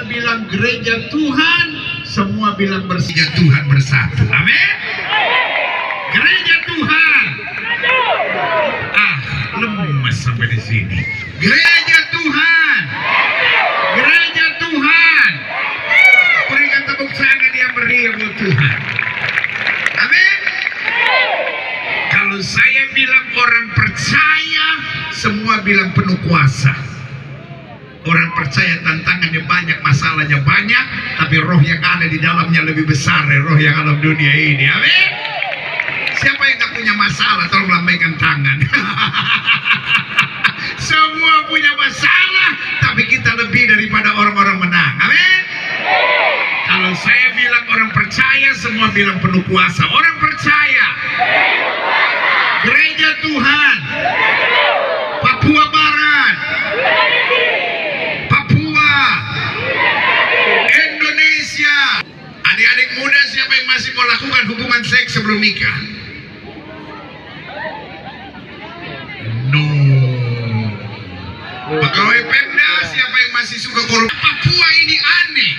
Bilang gereja Tuhan, semua bilang bersih Tuhan bersatu. Amin. Gereja Tuhan. Lemes sampai di sini. Gereja Tuhan. Gereja Tuhan. Berikan tepuk tangan yang meriah buat Tuhan. Amin. Kalau saya bilang orang percaya, semua bilang penuh kuasa. Orang percaya tantangannya banyak, masalahnya banyak, tapi roh yang ada di dalamnya lebih besar dari roh yang alam dunia ini. Amin. Siapa yang tak punya masalah, tolong lambaikan tangan. Semua punya masalah, tapi kita lebih daripada orang-orang menang. Amin. Kalau saya bilang orang percaya, semua bilang penuh kuasa. Orang percaya. Gereja Tuhan. Papua Barat. Indonesia. Adik-adik muda, siapa yang masih mau lakukan hubungan seks sebelum nikah? No. Pegawai Pemda, siapa yang masih suka korupsi? Papua ini aneh.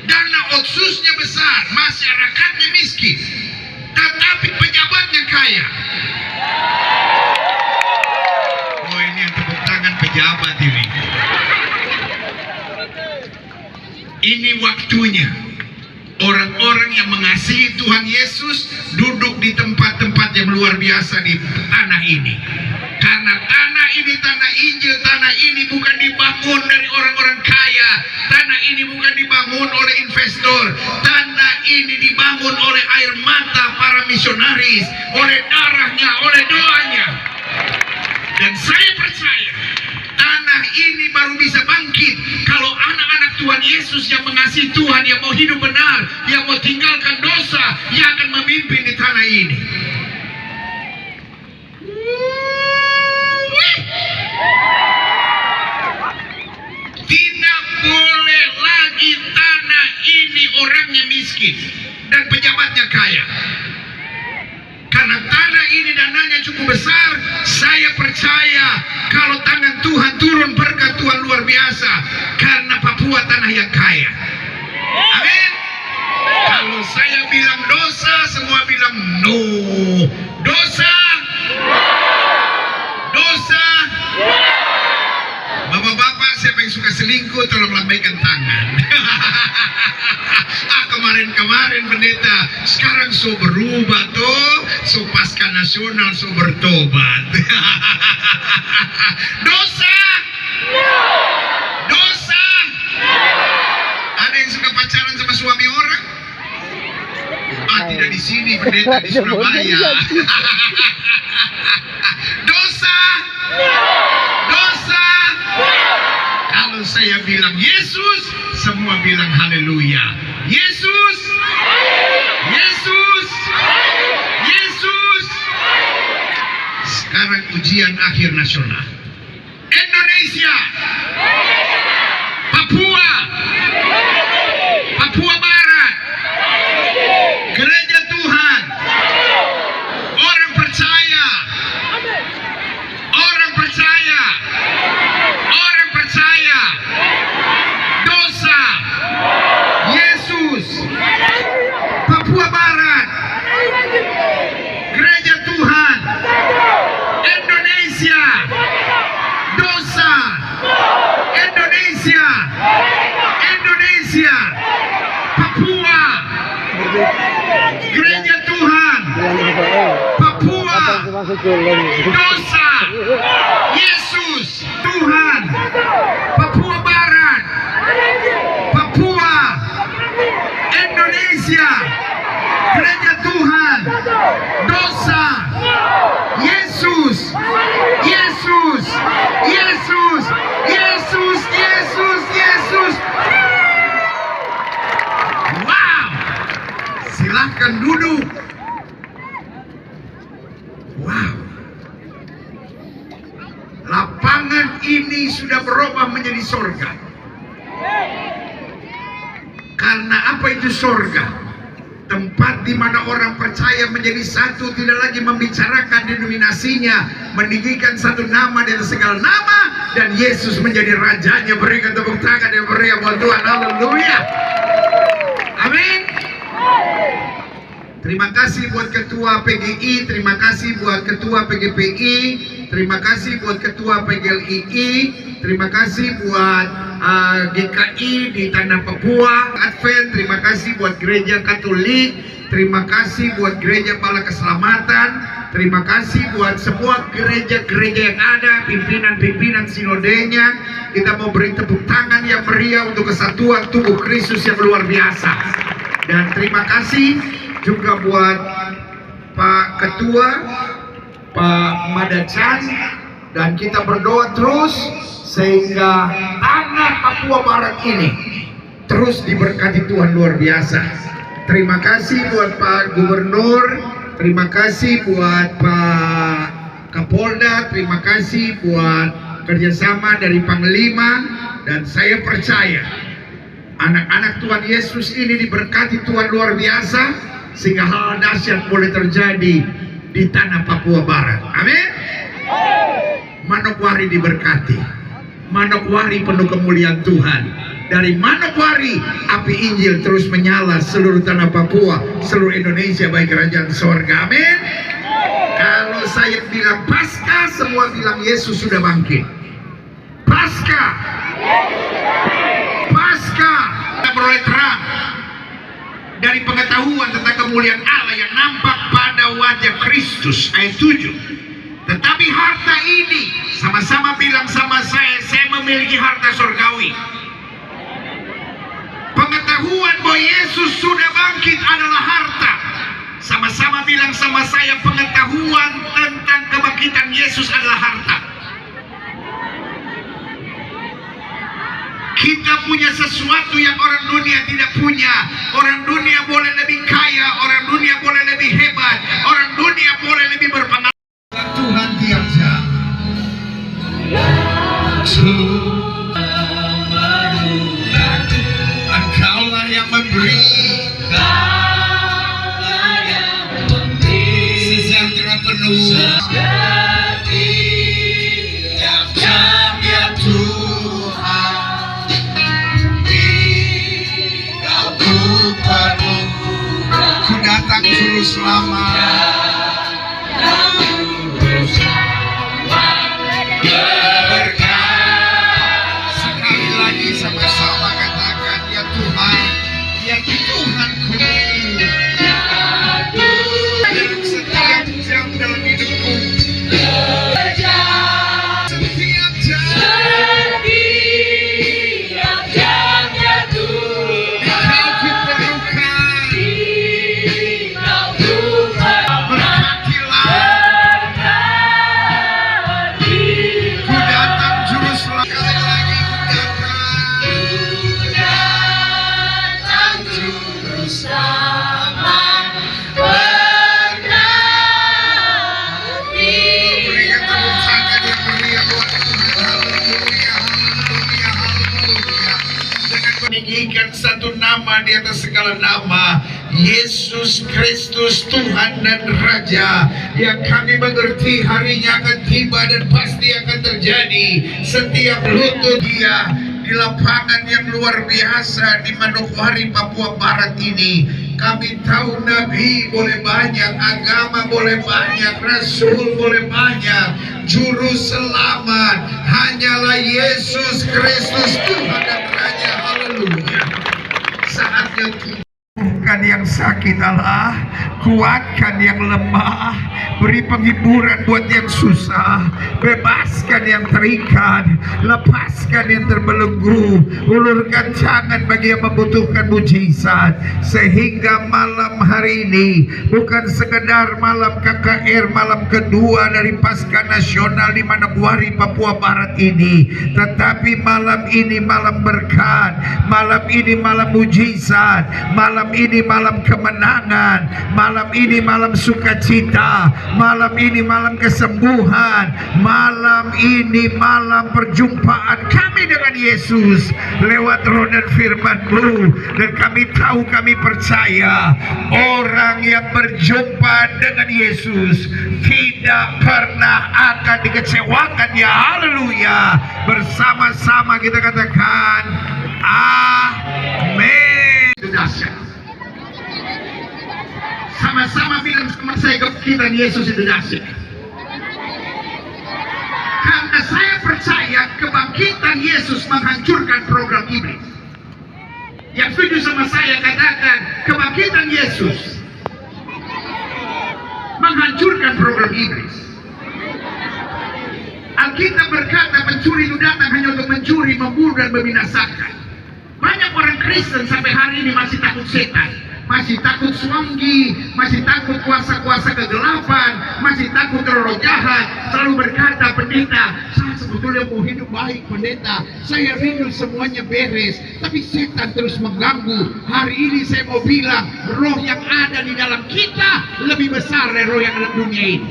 Dana otsusnya besar, masyarakatnya miskin, tetapi pejabatnya kaya. Oh, ini yang tepuk tangan pejabat ini. Ini waktunya orang-orang yang mengasihi Tuhan Yesus duduk di tempat-tempat yang luar biasa di tanah ini. Karena tanah ini tanah Injil, tanah ini bukan dibangun dari orang-orang kaya, tanah ini bukan dibangun oleh investor, tanah ini dibangun oleh air mata para misionaris, oleh darahnya, oleh doanya. Dan saya percaya tanah ini baru bisa bangkit kalau anak-anak Tuhan Yesus yang mengasihi Tuhan, yang mau hidup benar, yang mau tinggalkan dosa, yang akan memimpin di tanah ini. Tidak boleh lagi tanah ini orangnya miskin dan pejabatnya kaya. Karena tanah ini dananya cukup besar, saya percaya kalau tangan Tuhan turun, berkat Tuhan luar biasa. Karena Papua tanah yang kaya. Amin. Kalau saya bilang dosa, semua bilang no. Dosa. Dosa. Bapak-bapak, siapa yang suka selingkuh, tolong lambaikan tangan. Kemarin-kemarin pendeta, sekarang so berubah tuh, so pasca nasional, so bertobat. Dosa. Dosa. Ada yang suka pacaran sama suami orang? Tidak di sini, pendeta, di Surabaya. Dosa. Dosa. Kalau saya bilang Yesus, semua bilang haleluya. Yesus. Yesus. Yesus. Sekarang ujian akhir nasional. Indonesia. Papua. Papua Barat. Gereja Tuhan. Orang percaya. Orang percaya. Orang percaya. Dosa. Yesus. Papua Barat. Gereja Tuhan. Indonesia. Dosa. Indonesia. Indonesia. Papua. Gereja Tuhan. Papua. Dosa. Yesus. Tuhan. Papua Barat. Papua. Indonesia. Gereja Tuhan. Dosa. Yesus. Yesus. Yesus. Yesus. Yesus. Yesus. Wow. Silahkan duduk. Wow. Lapangan ini sudah berubah menjadi sorga. Karena apa itu sorga? Tempat di mana orang percaya menjadi satu, tidak lagi membicarakan denominasinya, meninggikan satu nama di atas segala nama, dan Yesus menjadi rajanya. Berikan tepuk tangan yang meriah buat Tuhan. Haleluya. Amin. Terima kasih buat ketua PGI, terima kasih buat ketua PGPI, terima kasih buat ketua PGLII, terima kasih buat GKI di Tanah Papua, Advent, terima kasih buat Gereja Katolik, terima kasih buat Gereja Bala Keselamatan, terima kasih buat semua gereja-gereja yang ada, pimpinan-pimpinan sinodenya. Kita mau beri tepuk tangan yang meriah untuk kesatuan tubuh Kristus yang luar biasa. Dan terima kasih juga buat Pak Ketua, Pak Madacan, dan kita berdoa terus sehingga tanah Papua Barat ini terus diberkati Tuhan luar biasa. Terima kasih buat Pak Gubernur, terima kasih buat Pak Kapolda, terima kasih buat kerjasama dari Panglima, dan saya percaya anak-anak Tuhan Yesus ini diberkati Tuhan luar biasa sehingga hal dahsyat boleh terjadi di tanah Papua Barat. Amin. Manokwari diberkati. Manokwari penuh kemuliaan Tuhan. Dari Manokwari api Injil terus menyala seluruh tanah Papua, seluruh Indonesia, baik kerajaan sorga. Amin. Kalau saya bilang pasca, semua bilang Yesus sudah bangkit. Pasca. Pasca. Kita memperoleh terang dari pengetahuan tentang kemuliaan Allah yang nampak pada wajah Kristus. Ayat 7. Tetapi harta ini, sama-sama bilang sama saya memiliki harta surgawi. Pengetahuan bahwa Yesus sudah bangkit adalah harta. Sama-sama bilang sama saya, pengetahuan tentang kebangkitan Yesus adalah harta. Kita punya sesuatu yang orang dunia tidak punya. Orang dunia boleh lebih kaya, orang dunia boleh lebih hebat, orang dunia boleh lebih berpengalaman. Tuhan tiap jam. Engkaulah yang memberi, sejahtera penuh. Tiap jam ya Tuhan, Engkau penuh. Ku datang juru selamat. Sekali lagi sama-sama katakan, ya Tuhan, ya Tuhanku. Dalam setiap jam dalam hidupku, setiap jam ya Tuhan, Engkau kuperlukan. Berkatilah. Ku datang juru selamat. Sekali lagi ku datang juru selamat. Berikan tepuk tangan yang meriah buat Tuhan. Haleluya, haleluya, haleluya. Dengan meninggikan satu nama di atas segala nama, Yesus Kristus Tuhan dan Raja, yang kami mengerti harinya akan tiba dan pasti akan terjadi. Setiap lutut Dia di lapangan yang luar biasa di Manokwari, Papua Barat ini. Kami tahu nabi boleh banyak, agama boleh banyak, rasul boleh banyak, juru selamat hanyalah Yesus Kristus Tuhan dan Raja. Haleluya. Saatnya sembuhkan yang sakit Allah, kuatkan yang lemah, beri penghiburan buat yang susah, bebaskan yang terikat, lepaskan yang terbelenggu, ulurkan tangan bagi yang membutuhkan mujizat, sehingga malam hari ini bukan sekedar malam KKR, malam kedua dari Pasca Nasional di Manokwari, Papua Barat ini, tetapi malam ini malam berkat, malam ini malam mujizat, malam ini malam kemenangan, malam ini malam sukacita, malam ini malam kesembuhan, malam ini malam perjumpaan kami dengan Yesus lewat roh dan firman-Mu. Dan kami tahu, kami percaya orang yang berjumpa dengan Yesus tidak pernah akan dikecewakan. Ya haleluya. Bersama-sama kita katakan amin. Itu dahsyat. Sama-sama bilang sama saya, kebangkitan Yesus itu dahsyat. Karena saya percaya kebangkitan Yesus menghancurkan program iblis. Yang setuju sama saya katakan, kebangkitan Yesus menghancurkan program iblis. Alkitab berkata, pencuri itu datang hanya untuk mencuri, membunuh dan membinasakan. Banyak orang Kristen sampai hari ini masih takut setan, masih takut suanggi, masih takut kuasa-kuasa kegelapan, masih takut roh jahat. Selalu berkata, pendeta, saya sebetulnya mau hidup baik pendeta, saya rindu semuanya beres, tapi setan terus mengganggu. Hari ini saya mau bilang, roh yang ada di dalam kita lebih besar dari roh yang ada di dunia ini.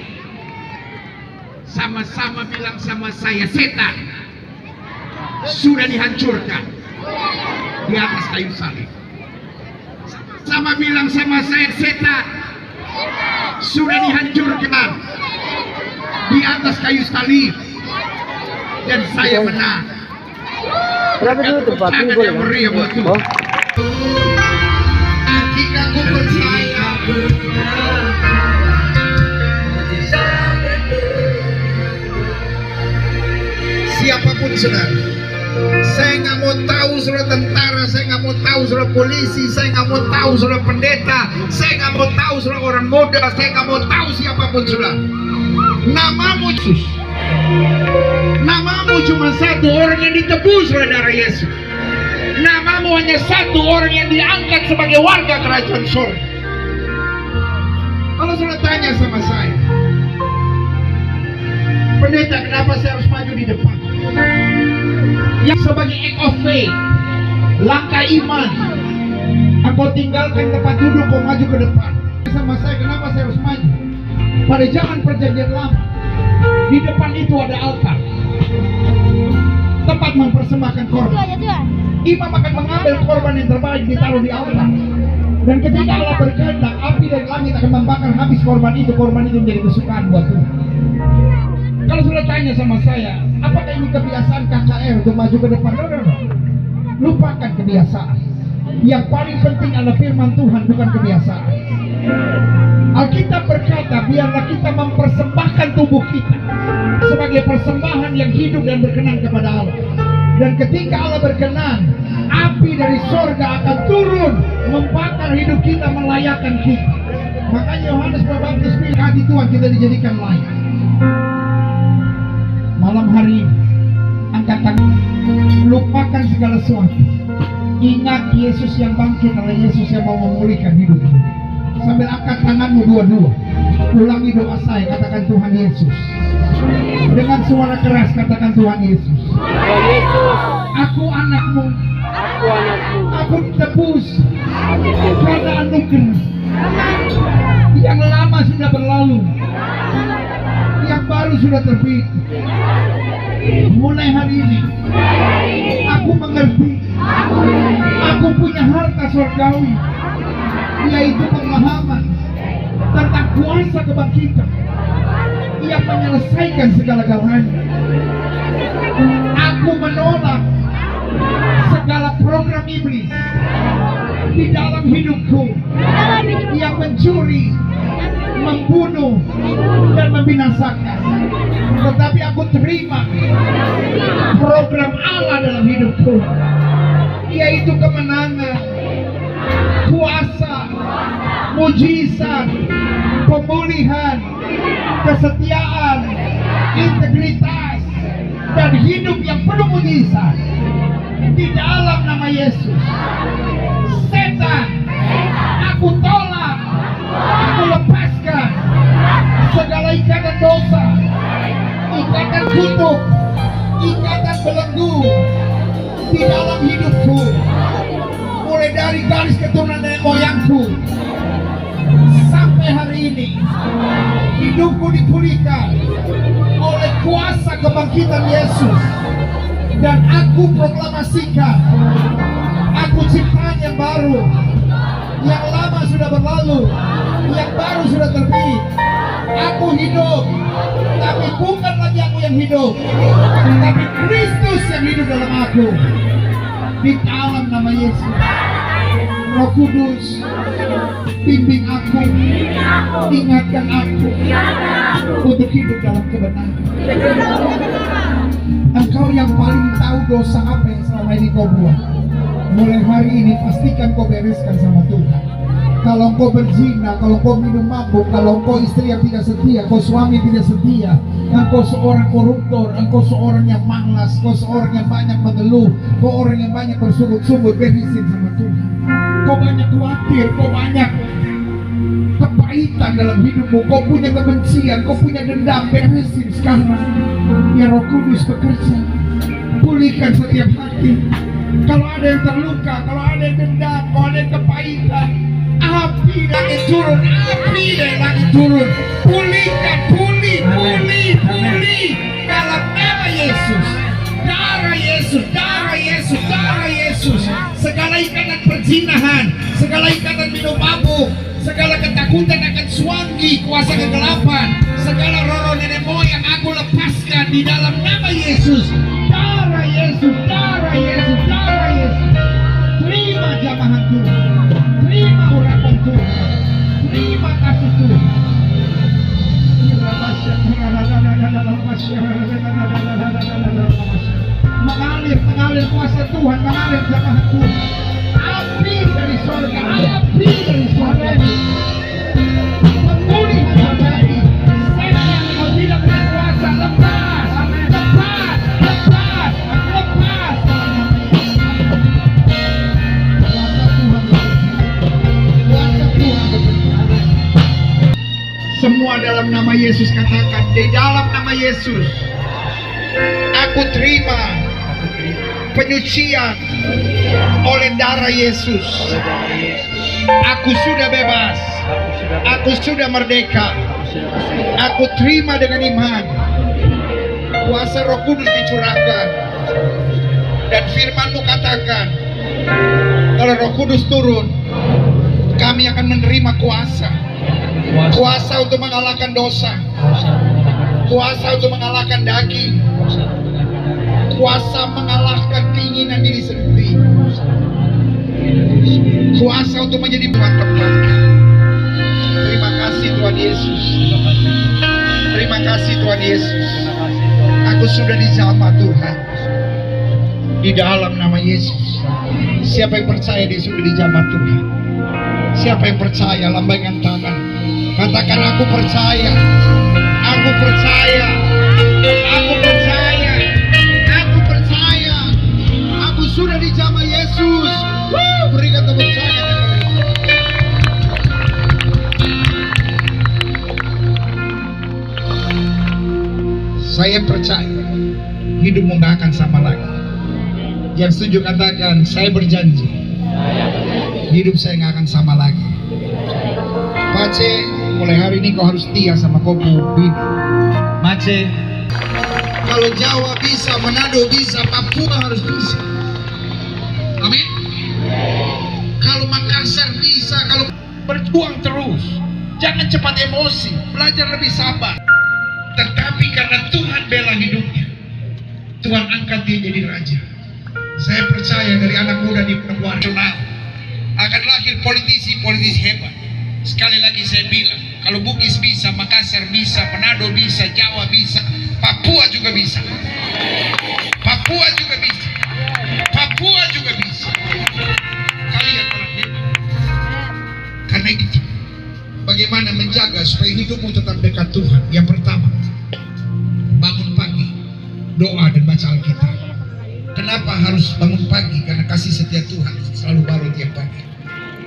Sama-sama bilang sama saya, setan sudah dihancurkan di atas kayu salib. Sama bilang sama saya, setan sudah dihancurkan di atas kayu salib dan saya menang. Berapa dulu tuh Pak? Ini boleh kan? Oh. Ketika aku percaya, siapapun saudara, Saya nggak mau tahu saudara tentara, saya nggak mau tahu saudara polisi, saya nggak mau tahu saudara pendeta, saya nggak mau tahu saudara orang muda, saya nggak mau tahu siapapun saudara. Namamu Yesus. Namamu cuma satu, orang yang ditebus oleh darah Yesus. Namamu hanya satu, orang yang diangkat sebagai warga kerajaan surga. Kalau saudara tanya sama saya, pendeta, kenapa saya harus maju di depan? Yang sebagai act of faith, langkah iman, engkau tinggalkan tempat duduk, kau maju ke depan. Sama saya, kenapa saya harus maju? Pada zaman perjanjian lama, di depan itu ada altar, tempat mempersembahkan korban. Imam akan mengambil korban yang terbaik, ditaruh di altar. Dan ketika Allah berkehendak, api dari langit akan membakar habis korban itu menjadi kesukaan buat Tuhan. Kalau sudah tanya sama saya, apakah ini kebiasaan KKR untuk maju ke depan? No. Lupakan kebiasaan. Yang paling penting adalah firman Tuhan, bukan kebiasaan. Alkitab berkata, biarlah kita mempersembahkan tubuh kita sebagai persembahan yang hidup dan berkenan kepada Allah. Dan ketika Allah berkenan, api dari sorga akan turun membakar hidup kita, melayakkan kita. Makanya Yohanes Pembaptis bilang, hati Tuhan kita dijadikan layak. Malam hari ini, angkat tangan, lupakan segala sesuatu. Ingat Yesus yang bangkit adalah Yesus yang mau memulihkan hidupmu. Sambil angkat tanganmu dua-dua, ulangi doa saya, katakan Tuhan Yesus. Dengan suara keras katakan Tuhan Yesus. Aku anakmu. Aku ditebus karena anugerah. Yang lama sudah berlalu, yang baru sudah terbit. Mulai hari ini aku mengerti, aku punya harta surgawi, yaitu pemahaman tentang kuasa kebangkitan yang menyelesaikan segala-galanya. Aku menolak segala program iblis di dalam hidupku yang mencuri, membunuh, dan membinasakan. Tetapi aku terima program Allah dalam hidupku, yaitu kemenangan, kuasa, mujizat, pemulihan, kesetiaan, integritas, dan hidup yang penuh mujizat. Di dalam nama Yesus, setan, aku tolak, aku lepaskan segala ikatan dosa, ikatan kutuk, ikatan belenggu di dalam hidupku. Mulai dari garis keturunan nenek moyangku sampai hari ini, hidupku dipulihkan oleh kuasa kebangkitan Yesus. Dan aku proklamasikan, aku ciptaan yang baru. Yang lama sudah berlalu, yang baru sudah terbit. Aku hidup, tapi bukan lagi aku yang hidup, tapi Kristus yang hidup dalam aku. Di dalam nama Yesus, Roh Kudus, bimbing aku, ingatkan aku untuk hidup dalam kebenaran. Engkau yang paling tahu dosa apa yang selama ini kau buat. Mulai hari ini pastikan kau bereskan sama Tuhan. Kalau kau berzina, kalau kau minum mabuk, kalau kau istri yang tidak setia, kau suami tidak setia, engkau seorang koruptor, engkau seorang yang malas, kau seorang yang banyak mengeluh, kau orang yang banyak bersungut-sungut, beresin sama Tuhan. Kau banyak khawatir, kau banyak kepahitan dalam hidupmu, kau punya kebencian, kau punya dendam, beresin sekarang. Ya Roh Kudus bekerja, pulihkan setiap hati. Kalau ada yang terluka, kalau ada yang dendam, kalau ada yang kepahitan, api langit turun, api dari langit turun, pulihkan, pulih dalam nama Yesus. Darah Yesus, darah Yesus, darah Yesus. Segala ikatan perzinahan, segala ikatan minum mabuk, segala ketakutan akan suami, kuasa kegelapan, segala roh nenek moyang aku lepaskan di dalam nama Yesus. Darah Yesus, darah Yesus, darah Yesus. Terima jamahan Tuhan, terima urapan Tuhan, terima kasih Tuhan. mengalir kuasa Tuhan, mengalir jamaah Tuhan. Api dari surga, api dari surga. Pemulihan terjadi. Setan yang kau tidak berkuasa, lepas, lepas, lepas, lepas. Kuasa Tuhan bekerja. Semua dalam nama Yesus, katakan di dalam nama Yesus. Aku terima penyucian oleh darah Yesus. Aku sudah bebas. Aku sudah merdeka. Aku terima dengan iman. Kuasa Roh Kudus dicurahkan. Dan firman-Mu katakan, kalau Roh Kudus turun, kami akan menerima kuasa. Kuasa untuk mengalahkan dosa. Kuasa untuk mengalahkan daging. Kuasa mengalahkan keinginan diri sendiri. Kuasa untuk menjadi Tuhan tempat. Terima kasih Tuhan Yesus. Terima kasih Tuhan Yesus. Aku sudah dijamah Tuhan. Di dalam nama Yesus. Siapa yang percaya dia sudah dijamah Tuhan? Siapa yang percaya? Lambaikan tangan. Katakan, aku percaya. Aku percaya. Aku percaya. Aku percaya. Aku sudah dijamah Yesus. Berikan tepuk tangan. Saya percaya hidupmu gak akan sama lagi. Yang setuju katakan, saya berjanji hidup saya gak akan sama lagi. Pace, mulai hari ini kau harus setia sama kau bini. Mace, kalau Jawa bisa, Manado bisa, Papua harus bisa. Amin. Kalau Makassar bisa, kalau berjuang terus, jangan cepat emosi, belajar lebih sabar. Tetapi karena Tuhan bela hidupnya, Tuhan angkat dia jadi raja. Saya percaya dari anak muda di perempuan nasional akan lahir politisi-politisi hebat. Sekali lagi saya bilang, kalau Bugis bisa, Makassar bisa, Manado bisa, Jawa bisa, Papua juga bisa. Papua juga bisa. Papua juga bisa. Kalian orang hebat. Karena itu, bagaimana menjaga supaya hidupmu tetap dekat Tuhan? Yang pertama, bangun pagi, doa dan baca Alkitab. Kenapa harus bangun pagi? Karena kasih setia Tuhan selalu baru tiap pagi.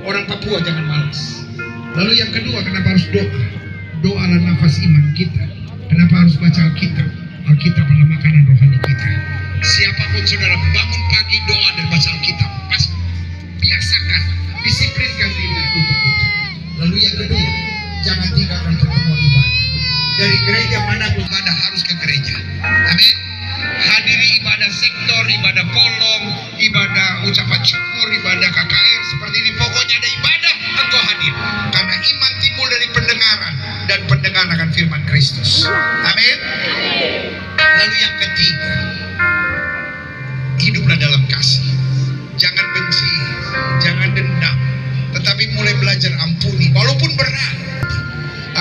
Orang Papua jangan malas. Lalu yang kedua, kenapa harus doa? Doa adalah nafas iman kita. Kenapa harus baca Alkitab? Alkitab adalah makanan rohani kita. Siapapun saudara, bangun pagi, doa dan baca Alkitab. Biasakan, disiplinkan diri untuk itu. Lalu yang kedua, jangan tinggalkan pertemuan ibadah. Dari gereja manapun ibadah harus ke gereja. Amin. Hadiri ibadah sektor, ibadah kolom, ibadah ucapan syukur, ibadah KKR seperti ini. Pokoknya ada ibadah, engkau hadir. Karena iman timbul dari pendengaran, dan pendengaran akan firman Kristus. Amin. Lalu yang ketiga, hiduplah dalam kasih. Jangan benci, jangan dendam, tetapi mulai belajar ampuni, walaupun berat.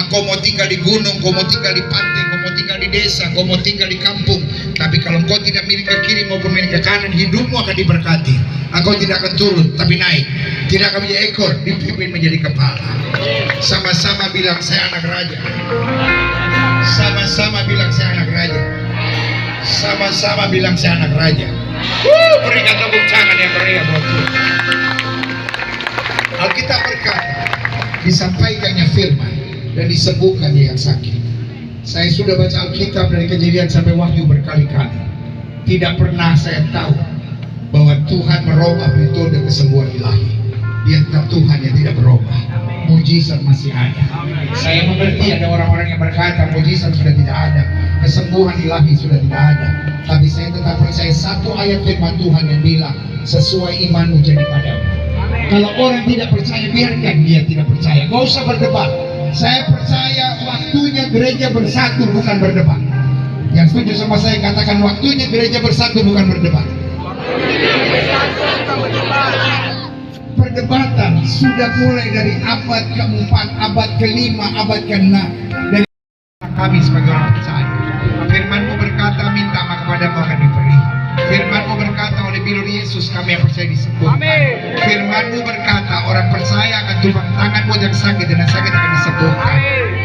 Kau mau tinggal di gunung, kau mau tinggal di pantai, kau mau tinggal di desa, kau mau tinggal di kampung, tapi kalau kau tidak miring ke kiri maupun miring ke kanan, hidupmu akan diberkati. Engkau tidak akan turun, tapi naik. Tidak akan menjadi ekor, dipimpin menjadi kepala. Sama-sama bilang, saya anak raja. Sama-sama bilang, saya anak raja. Sama-sama bilang, saya anak raja. Berikan tepuk tangan yang meriah buat Tuhan. Alkitab berkata, disampaikannya firman dan disembuhkan dia yang sakit. Saya sudah baca Alkitab dari Kejadian sampai Wahyu berkali-kali. Tidak pernah saya tahu bahwa Tuhan merubah metode kesembuhan ilahi. Dia tetap Tuhan yang tidak berubah. Mujizat masih ada. Saya mengerti ada orang-orang yang berkata mujizat sudah tidak ada, kesembuhan ilahi sudah tidak ada. Tapi saya tetap percaya satu ayat firman Tuhan yang bilang, sesuai imanmu jadi padamu. Kalau orang tidak percaya, biarkan dia tidak percaya. Gak usah berdebat. Saya percaya waktunya gereja bersatu, bukan berdebat. Yang setuju sama saya katakan, waktunya gereja bersatu, bukan berdebat. Perdebatan sudah mulai dari abad keempat, abad kelima, abad keenam. Dari kami sebagai orang percaya, firman-Mu berkata, minta maka kepadamu akan diberi, Firman-Mu berkata oleh bilur Yesus kami yang percaya disembuhkan. Amin. Firman-Mu berkata orang percaya akan tumpang tanganmu yang sakit dan yang sakit akan disembuhkan.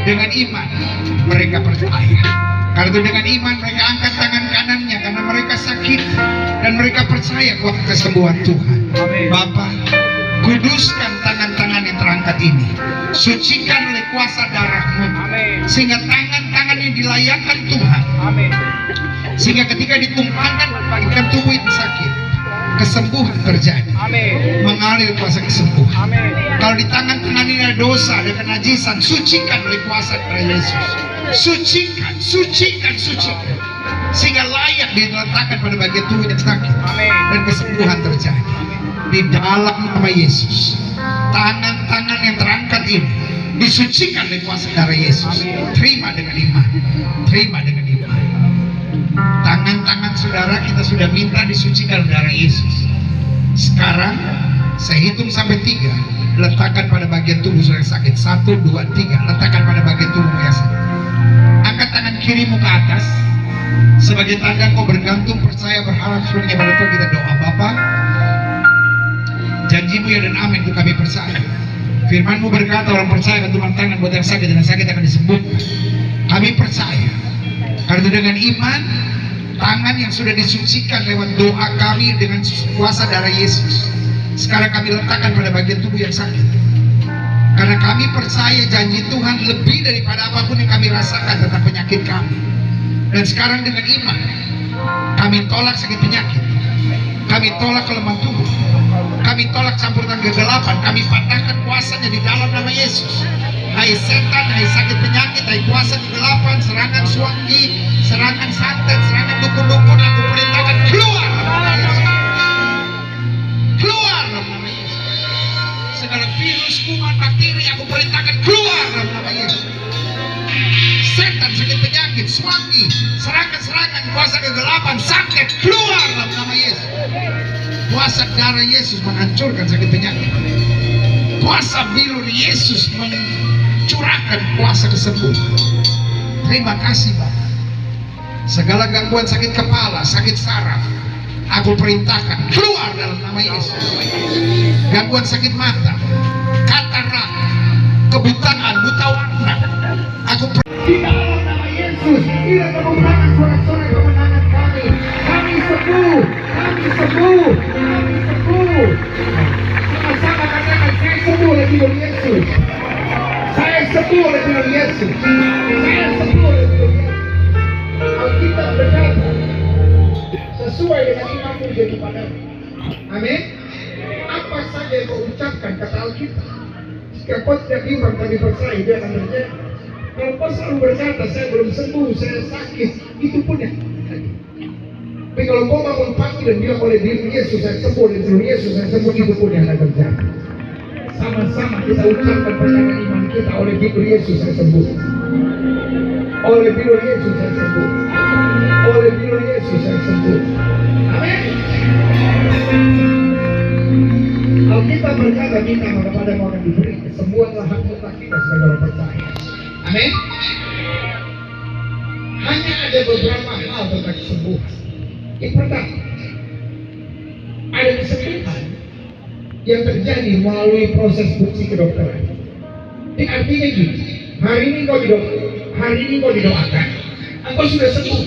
Dengan iman mereka percaya. Karena itu dengan iman mereka angkat tangan kanannya karena mereka sakit dan mereka percaya kuasa kesembuhan Tuhan. Amin. Bapa, kuduskan tangan-tangan yang terangkat ini, sucikan oleh kuasa darah-Mu, Amin. sehingga tangan-tangan yang dilayakkan Tuhan, Amin. sehingga ketika ditumpangkan ikan tubuh yang sakit, kesembuhan terjadi. Amin. Mengalir kuasa kesembuhan. Amin. Kalau di tangan-tangan ini ada dosa, ada kenajisan, sucikan oleh kuasa darah Yesus. Sucikan, sucikan, sucikan, sehingga layak diletakkan pada bagian tubuh yang sakit. Amin. Dan kesembuhan terjadi di dalam nama Yesus. Tangan-tangan yang terangkat ini disucikan oleh kuasa darah Yesus. Terima dengan iman, terima dengan iman. Tangan-tangan saudara kita sudah minta disucikan oleh darah Yesus. Sekarang saya hitung sampai 3, letakkan pada bagian tubuh saudara yang sakit. 1, 2, 3, letakkan pada bagian tubuh yang sakit. Angkat tangan kirimu ke atas sebagai tanda kau bergantung, percaya, berharap seluruhnya pada Tuhan. Kita doa. Bapa, janji-Mu ya dan amin itu kami percaya. Firman-Mu berkata orang percaya akan tumpang tangan buat yang sakit dan yang sakit akan disembuhkan. Kami percaya. Karena itu dengan iman, tangan yang sudah disucikan lewat doa kami dengan kuasa darah Yesus, sekarang kami letakkan pada bagian tubuh yang sakit. Karena kami percaya janji Tuhan lebih daripada apapun yang kami rasakan tentang penyakit kami. Dan sekarang dengan iman, kami tolak sakit penyakit, kami tolak kelemahan tubuh, kami tolak campur tangan kegelapan, kami patahkan kuasanya di dalam nama Yesus. Hai setan, hai sakit penyakit, hai kuasa kegelapan, serangan suanggi, serangan santet, serangan dukun-dukun, aku perintahkan keluar dalam nama Yesus. Keluar dalam nama Yesus. Segala virus, kuman, bakteri, aku perintahkan keluar dalam nama Yesus. Setan, sakit penyakit, suanggi, serangan-serangan, kuasa kegelapan, santet, keluar dalam nama Yesus. Kuasa darah Yesus menghancurkan sakit penyakit. Kuasa bilur Yesus mencurahkan kuasa kesembuhan. Terima kasih Bapak. Segala gangguan sakit kepala, sakit saraf, aku perintahkan keluar dalam nama Yesus. Gangguan sakit mata, katarak, kebutaan, buta warna, aku di dalam nama Yesus. Tidak merupakan sorak-sorai kemenangan kami. Kami sembuh, kami sembuh, kami sembuh. Sama-sama katakan, saya sembuh oleh bilur Yesus. Saya sembuh oleh bilur Yesus. Saya sembuh oleh bilur Yesus. Alkitab berkata, sesuai dengan imanmu jadi padamu. Amin. Apa saja yang kau ucapkan, kata Alkitab, jika kau tidak iman, kami percaya dia akan terjadi. Kalau kau selalu berkata, saya belum sembuh, saya sakit, itu pun yang terjadi. Tapi kalau kau bangun pagi dan bilang oleh bilur Yesus, saya sembuh, oleh bilur Yesus, saya sembuh, itu pun yang akan terjadi. Sama-sama kita ucapkan perkataan iman kita, oleh bilur Yesus saya sembuh. Oleh bilur Yesus saya sembuh. Oleh bilur Yesus saya sembuh. Amin. Alkitab berkata, minta maka padamu akan diberi. Kesembuhanlah hak mutlak kita sebagai orang percaya. Amin. Hanya ada beberapa hal tentang kesembuhan. Yang pertama, ada kesembuhan yang terjadi melalui proses fungsi kedokteran. Ini artinya gini, hari ini kau didokter, hari ini kau didoakan, engkau sudah sembuh,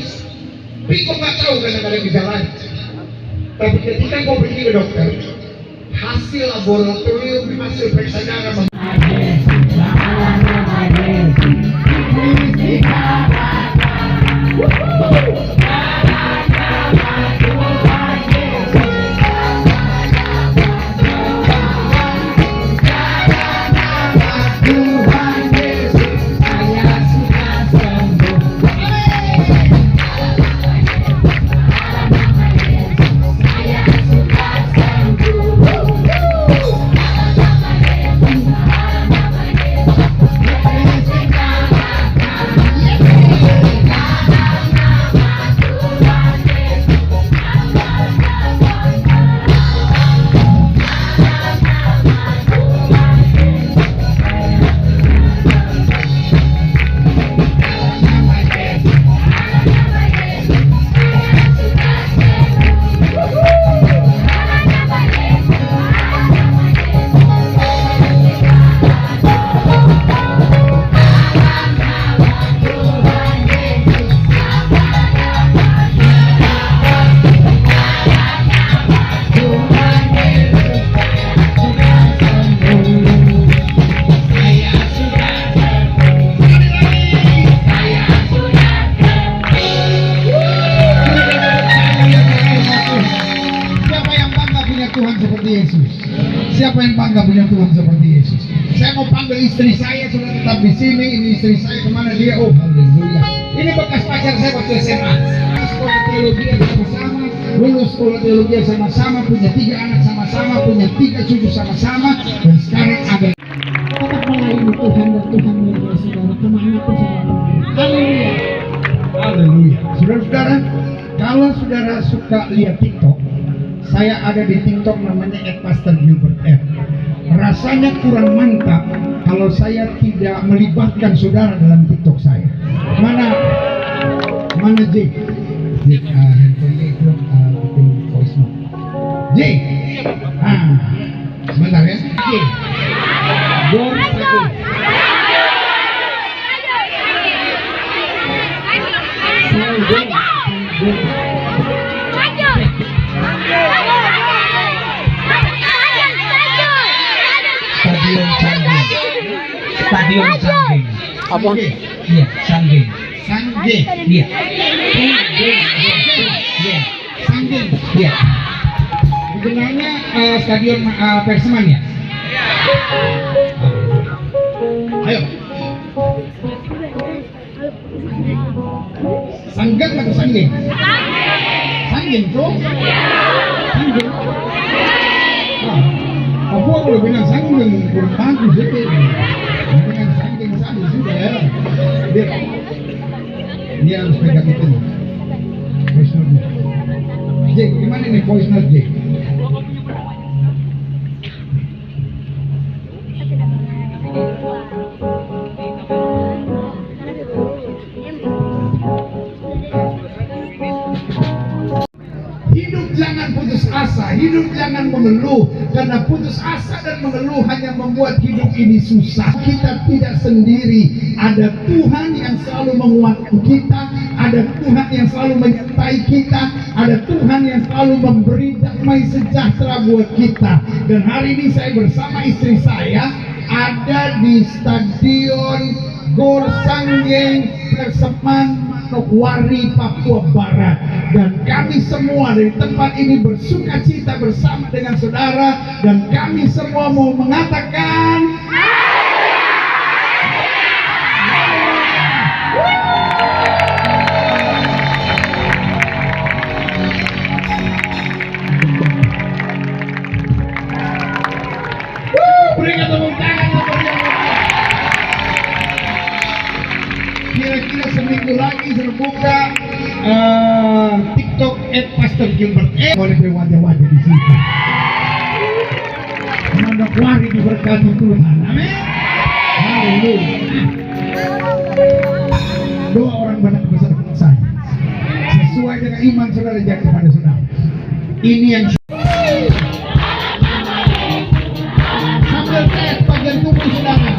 tapi kau nggak tahu kadang-kadang gejalanya. Tapi ketika kau pergi ke dokter, hasil laboratorium, hasil periksa darah punya Tuhan seperti Yesus. Saya mau panggil istri saya sudah tetap di sini. Ini istri saya kemana dia? Oh haleluya. Ini bekas pacar saya waktu SMA. Sekolah teologi sama-sama, lulus sekolah teologi sama-sama, punya 3 anak sama-sama, punya 3 cucu sama-sama, dan sekarang ada. Tetap melayani Tuhan dan Tuhan media saudara kemanapun saudara. Haleluya. Haleluya. Saudara-saudara, kalau saudara suka lihat TikTok, saya ada di TikTok namanya @pastorgilbert_f. Rasanya kurang mantap kalau saya tidak melibatkan saudara dalam TikTok saya. Mana J? Handphonenya itu bikin voice note. J. Sebentar ya. J. Gor Sage. Stadion Sanggeng. Apa? Iya, Sanggeng. Sanggeng. Iya. Sanggeng. Iya. Sebenarnya stadion Perseman ya? Ayo. Sanggeng atau Sanggeng? Sanggeng bro. Sanggeng. Aku kalau bilang Sanggeng kurang bagus itu. Dengan Sanggeng saja sudah ya. Dia harus pegang itu. Voice note. J, gimana nih voice note J? Hidup jangan putus asa, hidup jangan mengeluh, karena putus asa dan mengeluh hanya membuat hidup ini susah. Kita tidak sendiri, ada Tuhan yang selalu menguatkan kita, ada Tuhan yang selalu menyertai kita, ada Tuhan yang selalu memberi damai sejahtera buat kita. Dan hari ini saya bersama istri saya ada di Stadion Gor Sanggeng Perseman Manokwari, Papua Barat, dan kami semua dari tempat ini bersuka cita bersama dengan saudara, dan kami semua mau mengatakan berikan tepuk tangan untuk yang kira-kira seminggu lagi sudah buka TikTok @pastorgilbert. Boleh berwajah-wajah di situ. Manokwari diberkati Tuhan. Amin. Haleluya. Doa orang banyak besar saya. Sesuai dengan iman saudara jangan kepada saudara. Ini yang sambil tes bagian tubuh saudara.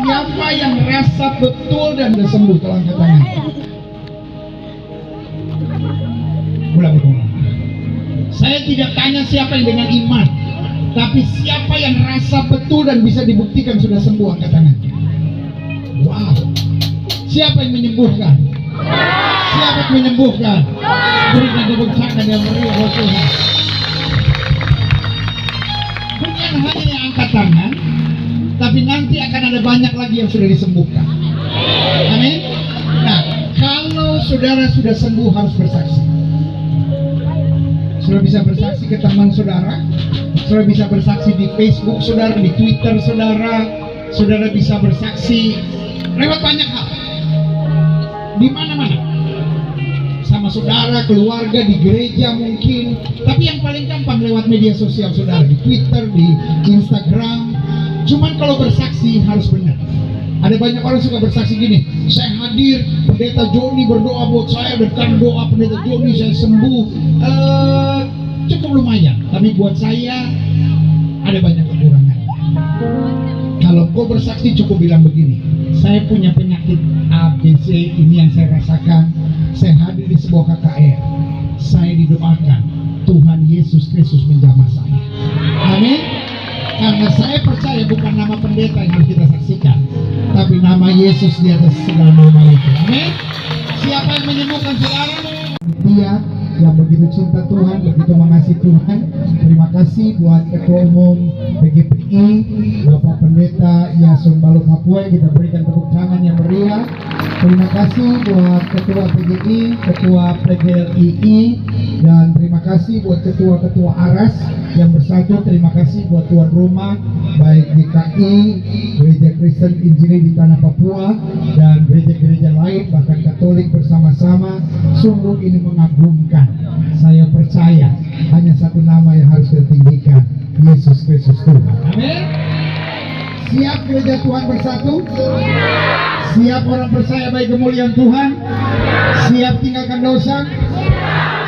Siapa yang rasa betul dan sudah sembuh, tolong angkat tangan. Ulang. Saya tidak tanya siapa yang dengan iman, tapi siapa yang rasa betul dan bisa dibuktikan sudah sembuh, angkat tangan. Wow. Siapa yang menyembuhkan? Siapa yang menyembuhkan? Berikan tepuk tangan yang meriah buat Tuhan. Bukan hanya yang angkat tangan, tapi nanti akan ada banyak lagi yang sudah disembuhkan. Amin. Nah, kalau saudara sudah sembuh harus bersaksi. Saudara bisa bersaksi ke teman saudara, saudara bisa bersaksi di Facebook saudara, di Twitter saudara, saudara bisa bersaksi lewat banyak hal, di mana-mana, sama bersama saudara, keluarga, di gereja mungkin. Tapi yang paling gampang lewat media sosial saudara, di Twitter, di Instagram. Cuman kalau bersaksi harus benar. Ada banyak orang suka bersaksi gini, saya hadir, pendeta Joni berdoa buat saya, dan karena doa pendeta Joni saya sembuh. Cukup lumayan, tapi buat saya ada banyak kekurangan. Kalau kau bersaksi cukup bilang begini, saya punya penyakit ABC, ini yang saya rasakan, saya hadir di sebuah KKR, saya didoakan, Tuhan Yesus Kristus menjamah saya. Amin. Karena saya percaya bukan nama pendeta yang harus kita saksikan, tapi nama Yesus di atas segala nama itu. Amin. Siapa yang menyembuhkan saudara? Dia yang begitu cinta Tuhan, begitu mengasihi Tuhan. Terima kasih buat Ketua Umum PGPI, Bapak Pendeta Yason Balok Mapue, kita berikan tepuk tangan yang meriah. Terima kasih buat Ketua PGI, Ketua PGLII, dan terima kasih buat Ketua-Ketua ARAS yang bersatu. Terima kasih buat tuan rumah, baik GKI, Gereja Kristen Injili di Tanah Papua, dan gereja-gereja lain, bahkan Katolik bersama-sama. Sungguh ini mengagumkan. Saya percaya hanya satu nama yang harus kita tinggikan, Yesus Kristus Tuhan. Amin. Siap gereja Tuhan bersatu? Siap orang percaya baik kemuliaan Tuhan? Siap tinggalkan dosa?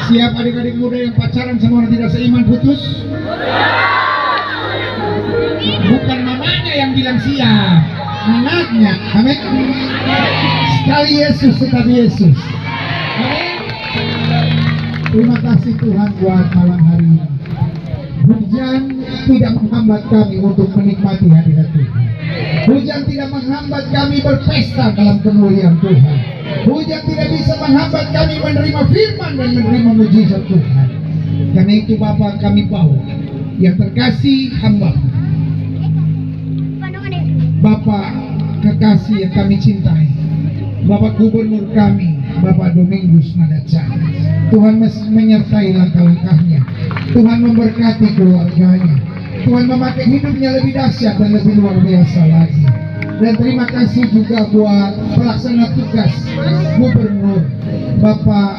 Siap adik-adik muda yang pacaran sama orang tidak seiman putus? Bukan mamanya yang bilang siap, anaknya. Amin. Sekali Yesus tetap Yesus. Amin. Terima kasih Tuhan buat malam hari ini. Hujan tidak menghambat kami untuk menikmati hadirat Tuhan. Hujan tidak menghambat kami berpesta dalam kemuliaan Tuhan. Hujan tidak bisa menghambat kami menerima firman dan menerima mujizat Tuhan. Karena itu Bapa kami bawa yang terkasih hamba, Bapak kekasih yang kami cintai, Bapak Gubernur kami, Bapak Domingus Madaca. Tuhan menyertai langkah-langkahnya. Tuhan memberkati keluarganya. Tuhan memakai hidupnya lebih dahsyat dan lebih luar biasa lagi. Dan terima kasih juga buat pelaksana tugas Gubernur Bapak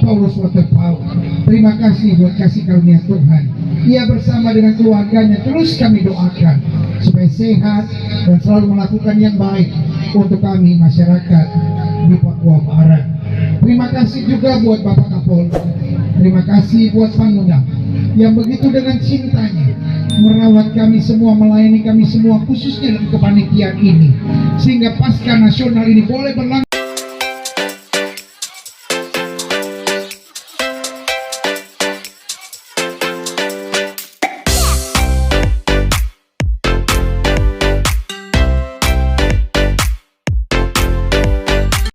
Paulus Waterpau. Terima kasih buat kasih karunia Tuhan. Ia bersama dengan keluarganya terus kami doakan supaya sehat dan selalu melakukan yang baik untuk kami masyarakat di Papua Barat. Terima kasih juga buat Bapak Kapolri. Terima kasih buat Pangdam yang begitu dengan cintanya merawat kami semua, melayani kami semua, khususnya dalam kepanitiaan ini, sehingga pasca nasional ini boleh berlangsung